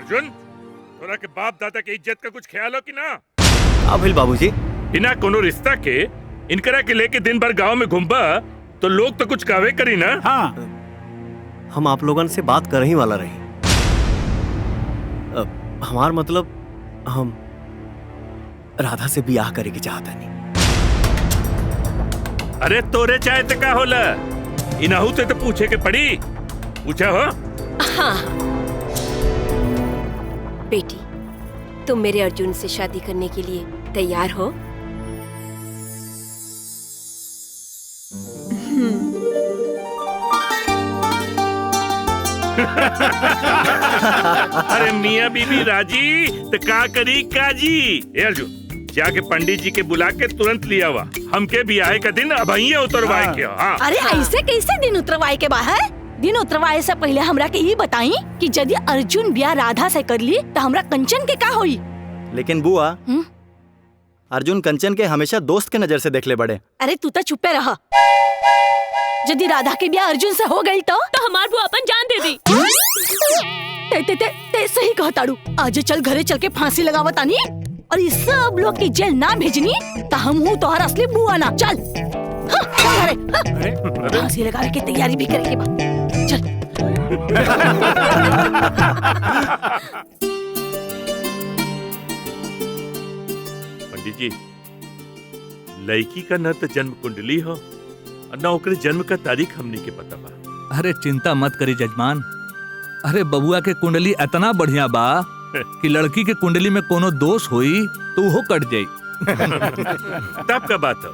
अर्जुन, तोरा के बाप दादा के इज्जत का कुछ ख्याल हो कि ना? अभिल बाबूजी, बिना कोनो रिश्ता के इनकरा के लेके दिन भर गांव में घूमबा तो लोग तो कुछ कावे करी ना। हाँ, हम आप लोगन से बात कर ही वाला रही। हमार मतलब हम राधा से ब्याह करे के चाहता नहीं। अरे तोरे चाहे तो का होला, इनाहू से तो पूछे के पड़ी। पूछा हो? हाँ बेटी, तुम मेरे अर्जुन से शादी करने के लिए तैयार हो? अरे मियाँ बीबी राजी तो का करी काजी। ए अर्जुन, जाके पंडित जी के बुला के तुरंत लिया हुआ, हमके ब्याह का दिन अब उतरवाए के। हाँ। अरे ऐसे कैसे दिन उतरवाए के बाहर? दिन उतरवाए से पहले हमरा के ये बताई कि यदि अर्जुन ब्याह राधा से कर ली तो हमरा कंचन के का होई? लेकिन बुआ, अर्जुन कंचन के हमेशा दोस्त के नजर से देख ले बड़े। अरे तू तो चुप्पे रहा। यदि राधा के ब्याह अर्जुन से हो गई तो हमार बुआ अपन जान दे दी। ते सही कहताड़ू। आज चल घरे चल के फांसी लगावत आनी और ये सब लोग की जेल ना भेजनी तो हम हूँ तोहर असली बुआ ना। चल फांसी लगाने की तैयारी भी करेंगे। चल। पंडित जी, लड़की का न तो जन्म कुंडली हो और न ओकरे जन्म का तारीख हमनी के पता बा। अरे चिंता मत करी जजमान। अरे बबुआ के कुंडली इतना बढ़िया बा कि लड़की के कुंडली में कोनो दोष होई तो वो कट जाई। तब का बात हो,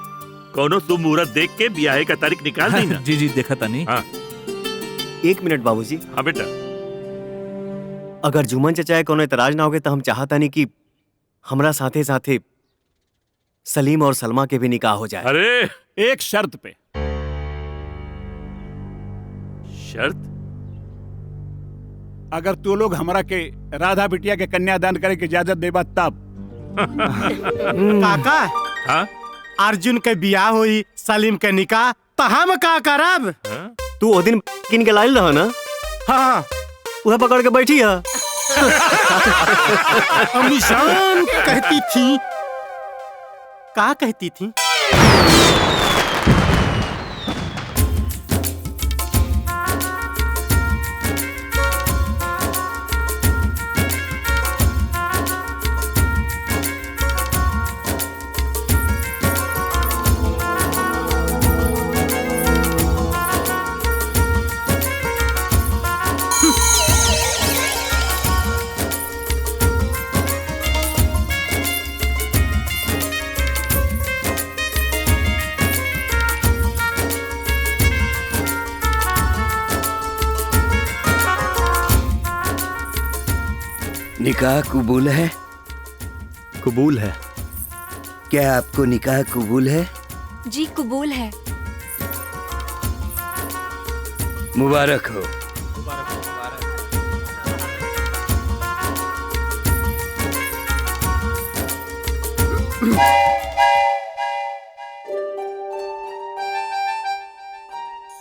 कोनो शुभ मुहूर्त देख के ब्याह का तारीख निकाल दी ना। जी जी देखा तानी। हाँ। 1 मिनट बाबूजी। हाँ बेटा। अगर जुमन चचाए कोनो इतराज ना होगे तो हम चाहता नहीं कि हमरा साथे साथे सलीम और सलमा के भी निकाह हो जाए। अरे एक शर्त पे। शर्त? अगर तू लोग हमरा के राधा बिटिया के कन्यादान करे के इजाजत देबा तब। काका, हाँ? अर्जुन के बियाह हुई, सलीम के निकाह, तो हम का करब? हाँ? तू वो दिन किन के लाइल रहा ना? हाँ, वह पकड़ के बैठी है। निशान कहती थी। का कहती थी? निकाह कबूल है? कबूल है। क्या आपको निकाह कबूल है? जी कबूल है। मुबारक हो।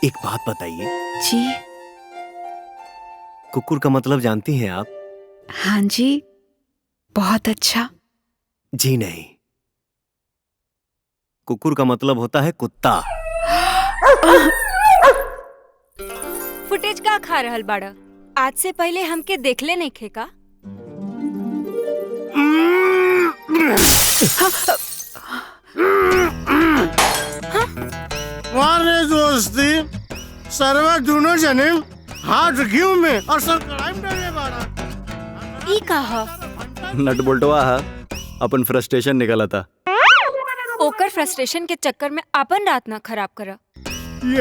एक बात बताइए जी। कुकुर का मतलब जानती हैं आप? हाँ जी, बहुत अच्छा। जी नहीं, कुकुर का मतलब होता है कुत्ता। फुटेज का खा रहल बाड़ा? आज से पहले हमके देखले नहीं खेका? वारे दोस्ती, सर्वा दोनों जने हाथ घी में और सर कढ़ाई में डाले बाड़ा। ई कहा? नट बोल्टवा अपन फ्रस्ट्रेशन निकला था। ओकर फ्रस्ट्रेशन के चक्कर में अपन रात ना खराब करा।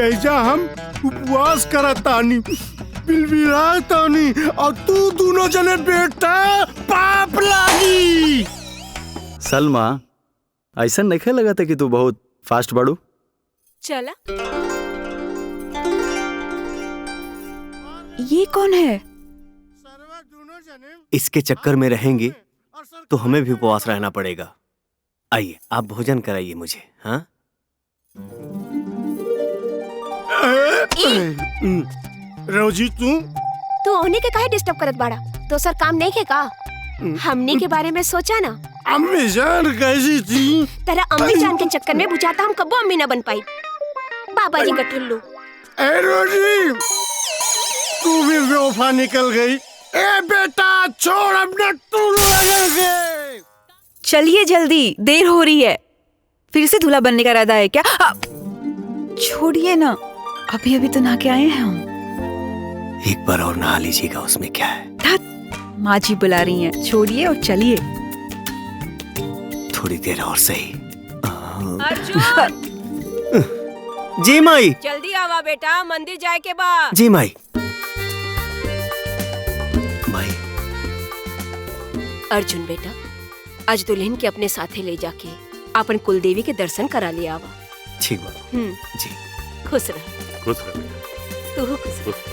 ऐसा हम उपवास करतानी, बिलबिलातानी और तू दोनों जने बेटा पाप लागी। सलमा, ऐसा नहीं लगा था कि तू बहुत फास्ट बढ़ू? चला। ये कौन है? इसके चक्कर में रहेंगे तो हमें भी उपवास रहना पड़ेगा। आइए, आप भोजन कराइए मुझे। हाँ? रोजी, तू तो उन्हीं के काहे डिस्टर्ब करत बाड़ा? तो सर काम नहीं के का हमनी के बारे में सोचा ना। अम्मी जान कैसी थी? तेरा अम्मी जान के चक्कर में बुझाता हम कब्बो अम्मी ना बन पाई। बाबा जी का ठुल्लू। ए रोजी, तू भी बेवफा निकल गई। ए बेटा छोड़, अपना टूल लगेंगे। चलिए जल्दी, देर हो रही है। फिर से दूल्हा बनने का इरादा है क्या? छोड़िए ना, अभी अभी तो नहा के आए हैं हम। एक बार और नहा लीजिएगा, उसमें क्या है। माँ जी बुला रही हैं, छोड़िए और चलिए। थोड़ी देर और सही। अर्जुन जी माई। जल्दी आवा बेटा, मंदिर जाए के बाद। जी माई। माई। अर्जुन बेटा, आज दुल्हन के अपने साथे ले जाके अपन कुलदेवी के दर्शन करा लिया आवा। ठीक बा। जी। खुश रह। खुश रह बेटा। तू खुश रह।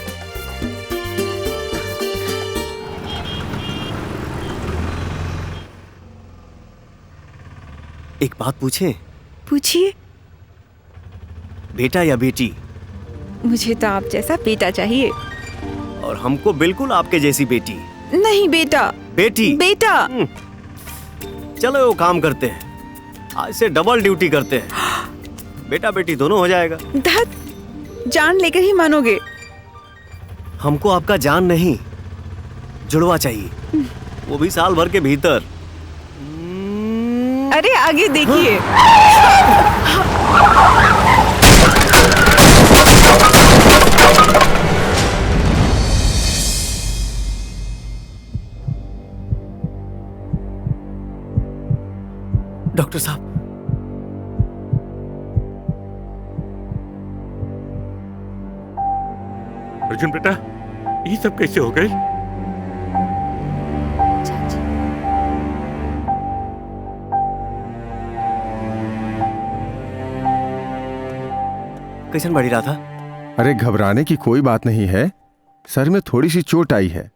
एक बात पूछें? पूछिए। बेटा या बेटी? मुझे तो आप जैसा बेटा चाहिए। और हमको बिल्कुल आपके जैसी बेटी। नहीं बेटा। बेटी। बेटा। चलो वो काम करते हैं, आज से डबल ड्यूटी करते हैं। बेटा बेटी दोनों हो जाएगा। धत, जान लेकर ही मानोगे? हमको आपका जान नहीं, जुड़वा चाहिए, वो भी साल भर के भीतर। अरे आगे देखिए। डॉक्टर साहब, अर्जुन बेटा, ये सब कैसे हो गई? कैसन बढ़ी रहा था? अरे घबराने की कोई बात नहीं है, सर में थोड़ी सी चोट आई है,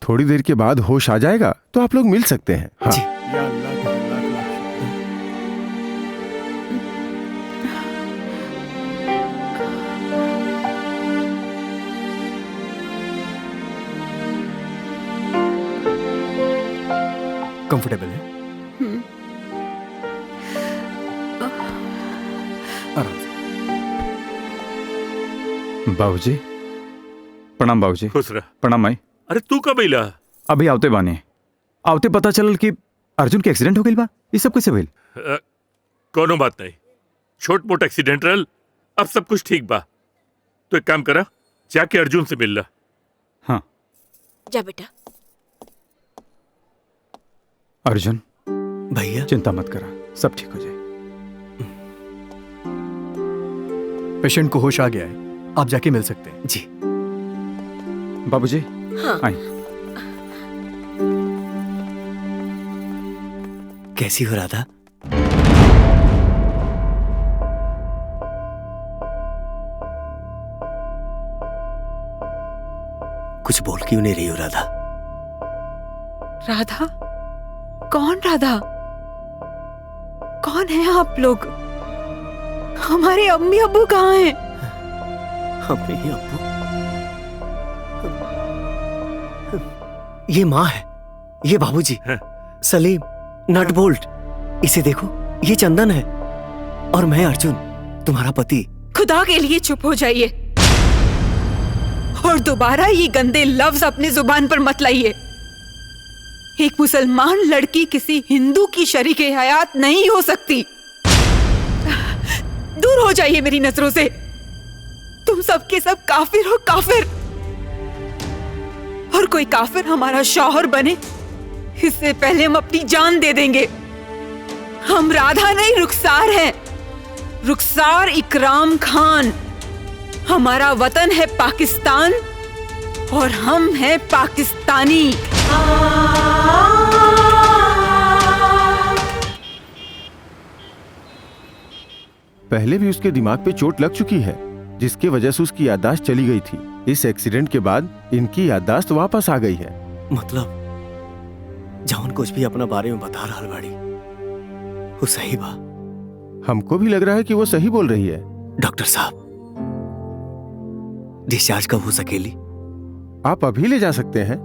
थोड़ी देर के बाद होश आ जाएगा तो आप लोग मिल सकते हैं। हाँ। जी। कंफर्टेबल है? आराम से। बाबूजी प्रणाम। बाबूजी खुश रह। प्रणाम माई। अरे तू कब अइला? अभी आवते बानी, आवते पता चलल कि अर्जुन के एक्सीडेंट हो गइल बा। ये सब कैसे भइल? कोनो बात नहीं, छोट मोट एक्सीडेंट रहल, अब सब कुछ ठीक बा। तो एक काम करा, जाके अर्जुन से मिल ला। हाँ जा बेटा। अर्जुन भैया चिंता मत करा, सब ठीक हो जाए। पेशेंट को होश आ गया है, आप जाके मिल सकते हैं। जी। बाबूजी हाँ। आई। कैसी हो रहा था? कुछ बोल क्यों नहीं रही हो राधा? राधा? कौन राधा? कौन है आप लोग? हमारे अम्मी अब्बू कहाँ हैं? अम्मी अब्बू? ये माँ है, ये बाबूजी, सलीम, नट बोल्ट। इसे देखो, ये चंदन है, और मैं अर्जुन, तुम्हारा पति। खुदा के लिए चुप हो जाइए और दोबारा ये गंदे लफ्ज अपनी जुबान पर मत लाइए। एक मुसलमान लड़की किसी हिंदू की शरीके हयात नहीं हो सकती। दूर हो जाइए मेरी नजरों से। तुम सब के सब काफिर हो, काफिर। और कोई काफिर हमारा शौहर बने इससे पहले हम अपनी जान दे देंगे। हम राधा नहीं, रुखसार हैं। रुखसार इकराम खान। हमारा वतन है पाकिस्तान और हम हैं पाकिस्तानी। पहले भी उसके दिमाग पे चोट लग चुकी है, जिसकी वजह से उसकी याददाश्त चली गई थी। इस एक्सीडेंट के बाद इनकी याददाश्त वापस आ गई है। मतलब जौन कुछ भी अपना बारे में बता रहा बाड़ी वो सही बा? हमको भी लग रहा है कि वो सही बोल रही है। डॉक्टर साहब, डिस्चार्ज कब हो सकेली? आप अभी ले जा सकते हैं,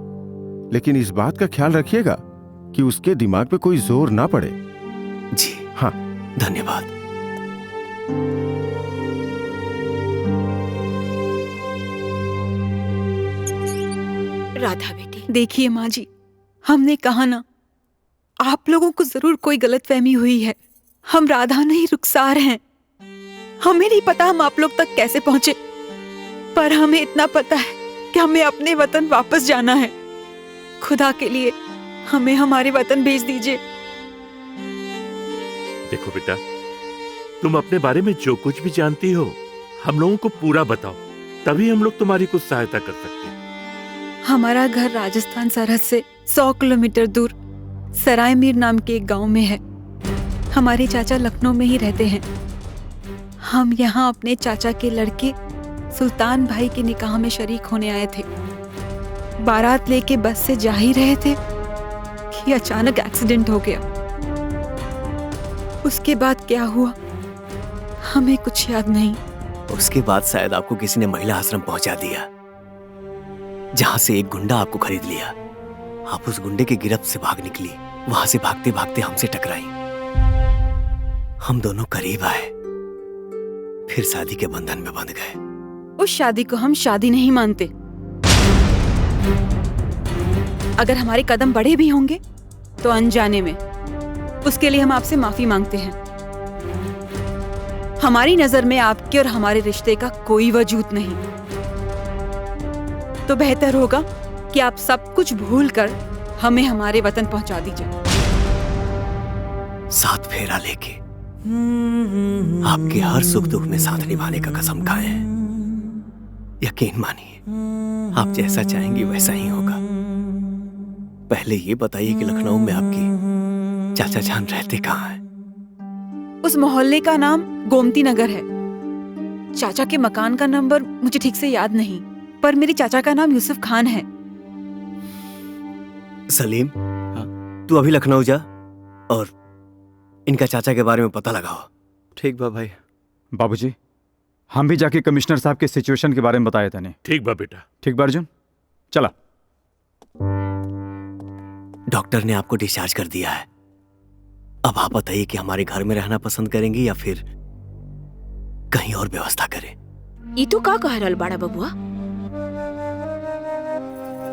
लेकिन इस बात का ख्याल रखिएगा कि उसके दिमाग पे कोई जोर ना पड़े। जी हाँ, धन्यवाद। राधा बेटी, देखिए माँ जी, हमने कहा ना, आप लोगों को जरूर कोई गलतफहमी हुई है। हम राधा नहीं रुखसार हैं। हमें नहीं पता हम आप लोग तक कैसे पहुंचे, पर हमें इतना पता है कि हमें अपने वतन वापस जाना है। खुदा के लिए हमें हमारे वतन भेज दीजिए। देखो बेटा, तुम अपने बारे में जो कुछ भी जानती हो हम लोगों को पूरा बताओ, तभी हम लोग तुम्हारी कुछ सहायता कर सकते हैं। हमारा घर राजस्थान सरहद से 100 किलोमीटर दूर सराय मीर नाम के एक गांव में है। हमारे चाचा लखनऊ में ही रहते हैं। हम यहाँ अपने चाचा के लड़के सुल्तान भाई के निकाह में शरीक होने आए थे। बारात लेके बस से जा ही रहे थे कि अचानक एक्सीडेंट हो गया। उसके बाद क्या हुआ हमें कुछ याद नहीं। उसके बाद शायद आपको किसी ने महिला आश्रम पहुंचा दिया, जहां से एक गुंडा आपको खरीद लिया। आप उस गुंडे की गिरफ्त से भाग निकली। वहां से भागते भागते हमसे टकराई। हम दोनों करीब आए, फिर शादी के बंधन में बंध गए। उस शादी को हम शादी नहीं मानते। अगर हमारे कदम बढ़े भी होंगे तो अनजाने में। उसके लिए हम आपसे माफी मांगते हैं। हमारी नजर में आपके और हमारे रिश्ते का कोई वजूद नहीं। तो बेहतर होगा कि आप सब कुछ भूलकर हमें हमारे वतन पहुंचा दीजिए। 7 फेरा लेके आपके हर सुख दुख में साथ निभाने का कसम खाए हैं। यकीन मानिए, आप जैसा चाहेंगी वैसा ही होगा। पहले ये बताइए कि लखनऊ में आपकी चाचा जान रहते कहाँ हैं? उस मोहल्ले का नाम गोमती नगर है। चाचा के मकान का नंबर मुझे ठीक से याद नहीं, पर मेरे चाचा का नाम यूसुफ खान है। सलीम, तू अभी लखनऊ जा और इनका चाचा के बारे में पता लगाओ। ठीक बा भाई। बाबूजी, हम भी जाके कमिश्नर साहब के सिचुएशन के बारे में बताए थे। ठीक बा बेटा। ठीक बा अर्जुन, चला। डॉक्टर ने आपको डिस्चार्ज कर दिया है। अब आप बताइए कि हमारे घर में रहना पसंद करेंगे या फिर कहीं और व्यवस्था करें? ये तो का कह रहल बाड़ा बबुआ?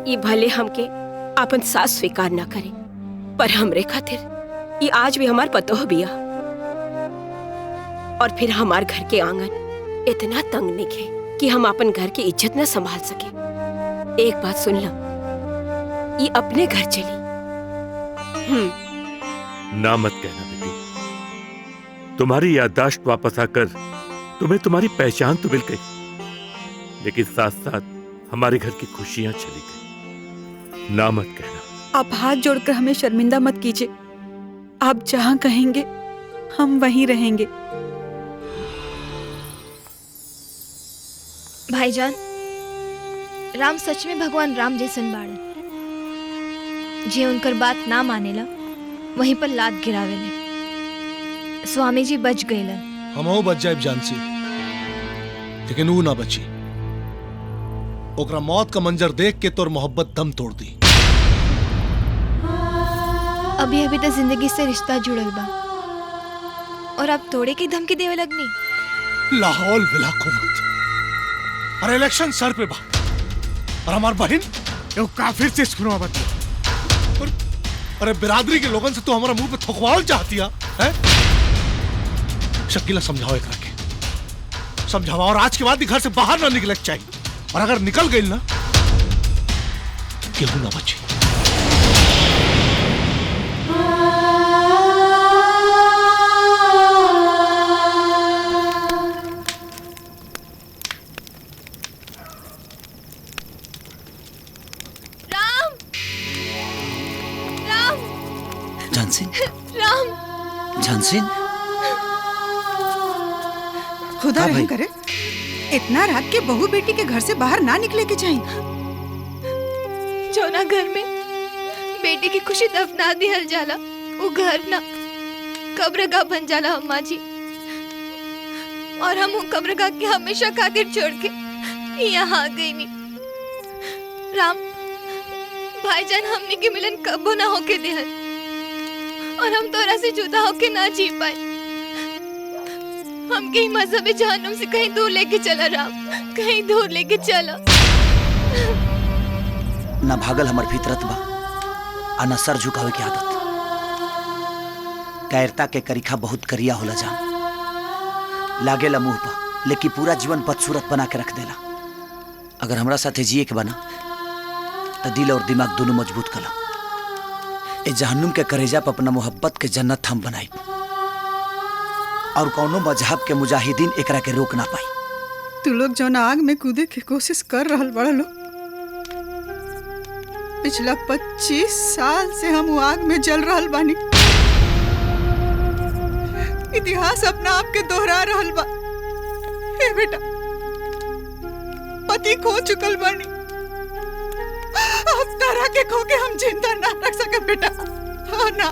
ये भले हमके अपन सास स्वीकार ना करे, पर हमरे खातिर ये आज भी हमार पतोह बिया। और फिर हमार घर के आंगन इतना तंग निके कि हम अपन घर की इज्जत न संभाल सके। एक बात सुन लो, ये अपने घर चली। ना मत कहना बेटी। तुम्हारी याददाश्त वापस आकर तुम्हें तुम्हारी पहचान तो मिल गई, लेकिन साथ साथ हमारे घर की खुशियां चली गई। ना मत कहना। आप हाथ जोड़कर हमें शर्मिंदा मत कीजिए। आप जहां कहेंगे हम वहीं रहेंगे। भाईजान, राम सच में भगवान राम जैसन बाड़े। जे उनकर बात ना मानेला वहीं पर लात गिरावेले। स्वामी जी बच गईलन। हमहू बच जाए जानसी, लेकिन वो ना बची। ओकरा मौत का मंजर देख के तोर मोहब्बत दम तोड़ दी। अभी अभी तो जिंदगी से रिश्ता जुड़ल बा और अब तोड़े की धमकी देवे लगनी। लाहौल विला कुवत। अरे इलेक्शन सर पे बा और हमार बहन यो काफिर से सुनवा बता। अरे बिरादरी के लोगन से तू हमारा मुंह पे थुकवाल चाहती है? शकीला समझाओ एक रखे, समझावा। और आज के बाद घर से बाहर ना निकले चाहिए, और अगर निकल गई ना तो केहू ना बची। झांसी, राम, झांसी, खुदा रहम करे। इतना रात के बहू बेटी के घर से बाहर ना निकले के चाहिए। जो ना घर में बेटी की खुशी दफना दिहल जाला, वो घर ना कब्रगाह बन जाला अम्मा जी। और हम वो कब्रगाह के हमेशा खातिर छोड़ के यहाँ आ गई नहीं। राम, भाईजान हमने के मिलन कबो ना होके देहन और हम तोरा से जुदा होके ना जी पाए। हमके ही मजहबी जहन्नुम से कहीं दूर लेके चला राम, कहीं दूर लेके चला। ना भागल हमर फितरत बा आ ना सर झुकावे की आदत। कायरता के करीखा बहुत करिया होला जान, लागेला मुंह पर लेकिन पूरा जीवन बदसूरत बना के रख देला। अगर हमरा साथे जिए के बना तो दिल और दिमाग दोनों मजबूत कला। ए जहन्नुम के करेजा पर अपना मोहब्बत के जन्नत हम बनाई और कौनो मजहब के मुजाहिदीन एकरा के रोक ना पाई। तू लोग जौन आग में कूदे की कोशिश कर रहल बड़ा लोग, पिछला 25 साल से हम वो आग में जल रहल बानी। इतिहास अपना आप के दोहरा रहल बा। हे बेटा, पति खो चुकल बानी, अब तारा के खो के हम जिंदा ना रख सके बेटा। हाँ ना,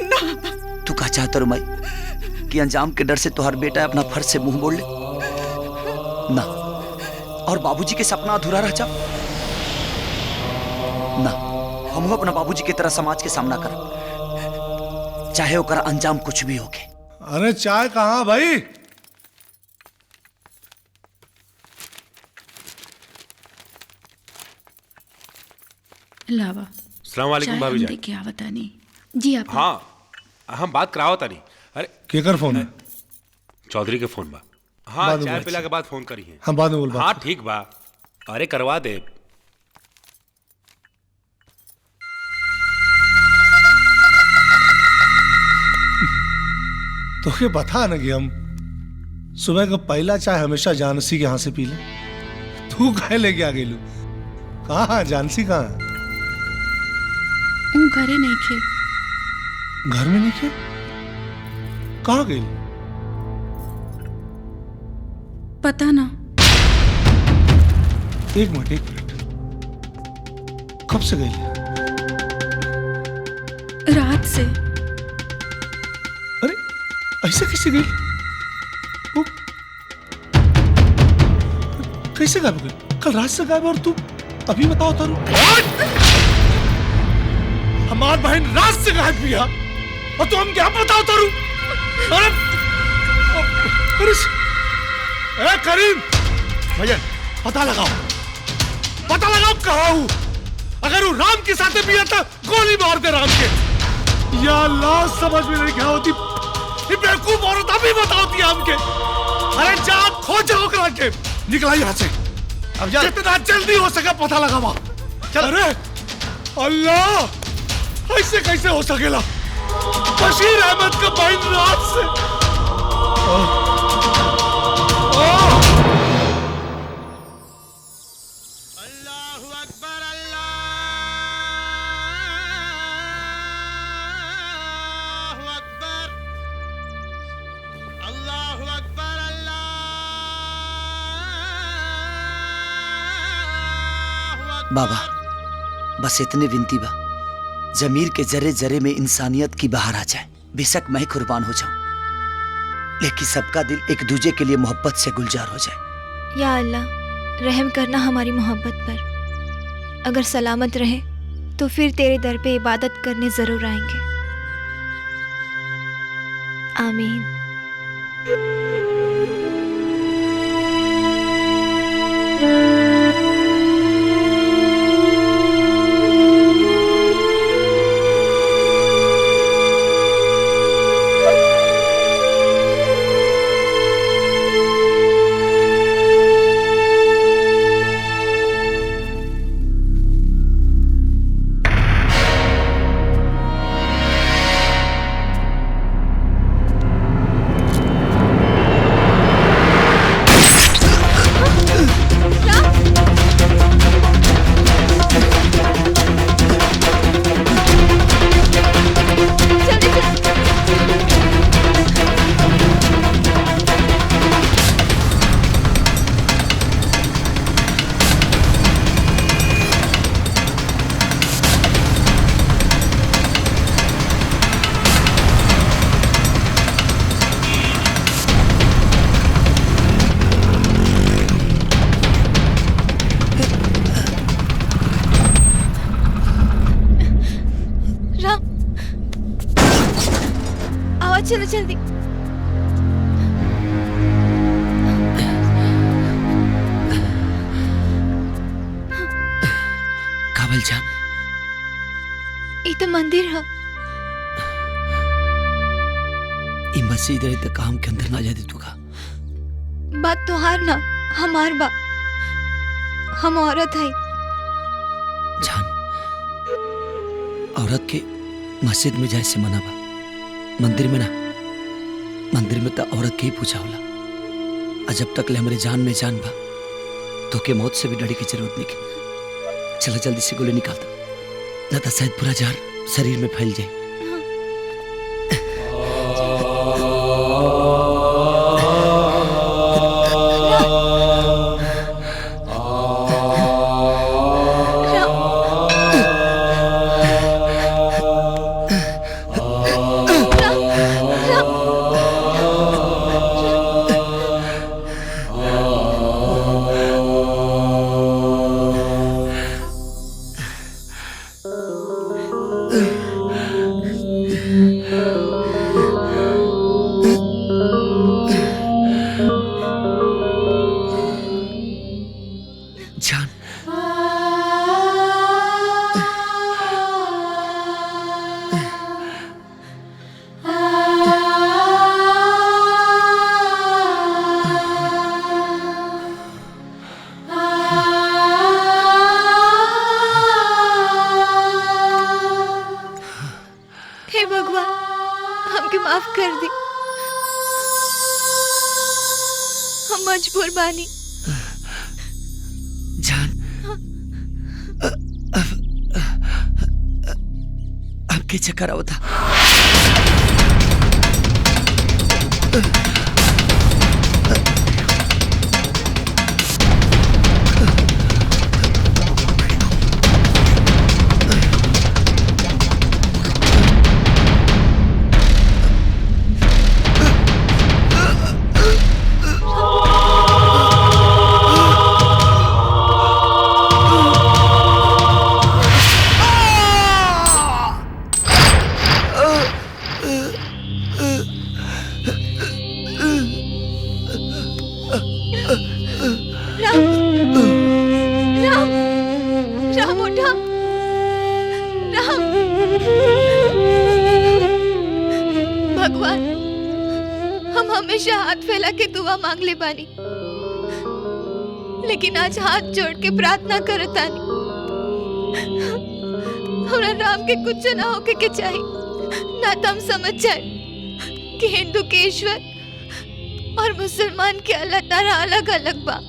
ना। तू का चाहता रो माई कि अंजाम के डर से तोहर बेटा अपना फर्ज से मुंह मोड़ ले ना, और बाबूजी के सपना अधूरा रह जा ना। हम अपना बाबूजी की तरह समाज के सामना कर, चाहे ओकर अंजाम कुछ भी होके। अरे चाय कहाँ भाई? लावा अस्सलाम वालेकुम भाभी जान। क्या बतानी जी आप? हाँ हम बात कराओ तानी। अरे केकर फोन है? चौधरी के फोन बा। हाँ बाद में चाय बात। पिला के बाद फोन करी है। हाँ बाद में बोल बात। हाँ ठीक बा। अरे करवा दे। तो ये बता ना कि हम सुबह का पहला चाय हमेशा जानसी के यहाँ से पी ले। तू काहे लेके आ गई? कहाँ जानसी कहाँ है? घरे नहीं खे। घर में नहीं थे? कहाँ गई? पता ना। एक मिनट। कब से गई? रात से। अरे ऐसे कैसे गई? कैसे गायब हो गई? कल रात से गायब और तू अभी बताओ तारू। हमार बहन रात से गायब हुई और तू हम क्या बताओ तारू? अरे ए करीम भैया पता लगाओ कहाँ हूँ। अगर वो राम के साथ भी आता गोली मार दे राम के। या अल्लाह समझ में नहीं क्या होती। ये बेवकूफ औरत अभी बताती है हमके। अरे जा खोजो के निकला यहाँ से। अब जितना जल्दी हो सके पता लगावा। अरे अल्लाह ऐसे कैसे हो सकेला? बशीर अहमद का बहन रात से बाबा बस इतनी विनती बा, जमीर के जरे जरे में इंसानियत की बहार आ जाए। बेशक मैं कुर्बान हो जाऊं, लेकिन सबका दिल एक दूजे के लिए मोहब्बत से गुलजार हो जाए। या अल्लाह रहम करना हमारी मोहब्बत पर। अगर सलामत रहे तो फिर तेरे दर पे इबादत करने जरूर आएंगे। आमीन। चलो जल्दी। काबल जान, ये तो मंदिर है। ये मस्जिद रहे तो काम के अंदर ना जा दे तू का। बात तोहार ना हमार बा। हम औरत है। जान, औरत के मस्जिद में जाए से मना बा, मंदिर में ना। मंदिर में तो औरत के ही पूछा होला। और जब तक ले हमारे जान में जान बा तो के मौत से भी डरे की जरूरत नहीं के। चलो जल्दी से गोली निकाल दो, ना तो शायद पूरा जहर शरीर में फैल जाए। हे भगवान, हमके माफ कर दी। हम मजबूर बानी। जान, अब के चक्कर आवता। राम उठा। राम, भगवान, हम हमेशा हाथ फैला के दुआ मांग ले बानी, लेकिन आज हाथ जोड़ के प्रार्थना करतानी। हमरा राम के कुछ ना होके के चाहिए, ना तो हम समझ जाए कि हिंदू के ईश्वर और मुसलमान के अल्लाह ताला अलग अलग बा।